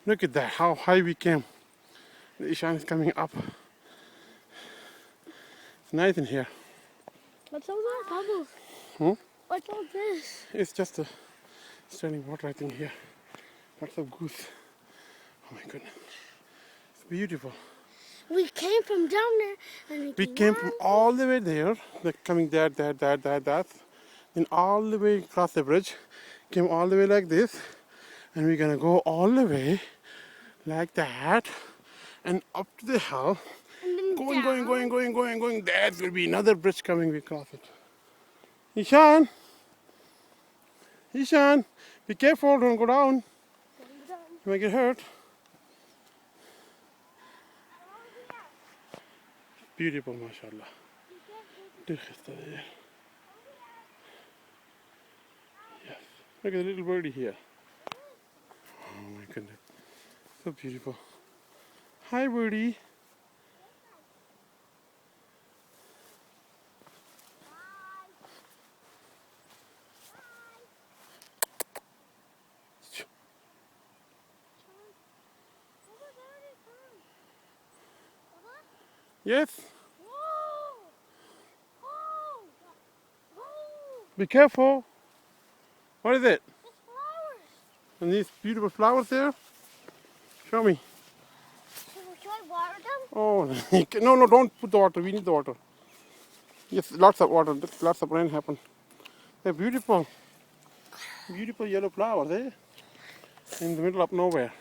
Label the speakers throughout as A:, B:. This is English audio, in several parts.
A: Look at that, how high we came. The Ishan is coming up. It's nice in here.
B: What's all that bubbles?
A: Hmm?
B: What's all this?
A: It's just a standing water, I think, here. Lots of goose. Oh my goodness. It's beautiful.
B: We came from down there and
A: We came from all the way there, like coming there, that. Then all the way across the bridge. Came all the way like this. And we're gonna go all the way like that. And up to the hill.
B: and then
A: Going. There's will be another bridge coming, we cross it. Ishan! Be careful, don't go down. You might get hurt. Beautiful, mashallah. Yes. Look at the little birdie here. Oh my goodness. So beautiful. Hi, birdie. Yes. Be careful. What is it? And these beautiful flowers there? Show me.
B: Should I water them?
A: Oh, no, don't put the water. We need the water. Yes, lots of water. Lots of rain happen. They're beautiful. Beautiful yellow flowers, eh? In the middle of nowhere.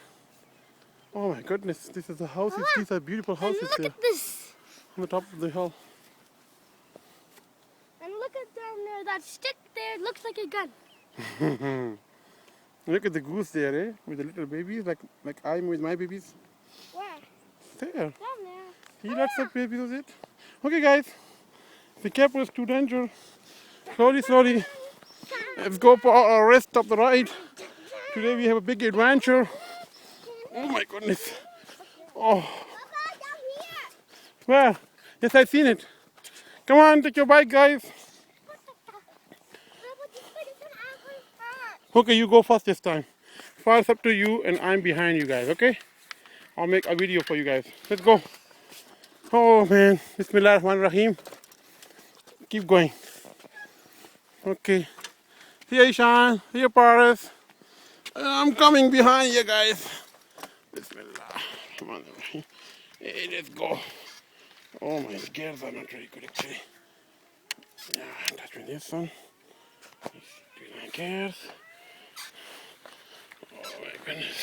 A: Oh my goodness, this is the houses. These are beautiful houses
B: Look
A: there.
B: at this.
A: On the top of the hill.
B: And look at down there. That stick there looks like a gun.
A: Look at the goose there, eh? With the little babies, like I'm with my babies.
B: Where?
A: There.
B: Down there.
A: See, lots of babies of it. Okay, guys. Be careful, it's too dangerous. Slowly. Let's go for our rest of the ride. Today we have a big adventure. Oh my goodness. Oh. Where? Yes, I've seen it. Come on, take your bike, guys. Okay, you go first this time. First up to you, and I'm behind you guys, okay? I'll make a video for you guys. Let's go. Oh man, Bismillah ar-Rahman Rahim. Keep going. Okay. Here, Ishan. Here, Paris. I'm coming behind you guys. Bismillah ar-Rahman Rahim. Hey, let's go. Oh, my gears are not very good actually. Yeah, touch me this one. Do my gears. Oh my goodness.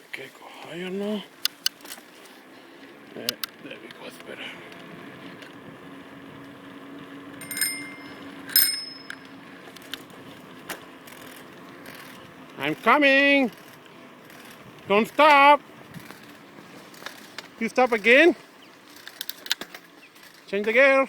A: Okay, go higher now. There we go, it's better. I'm coming. Don't stop. You stop again. Change the gear.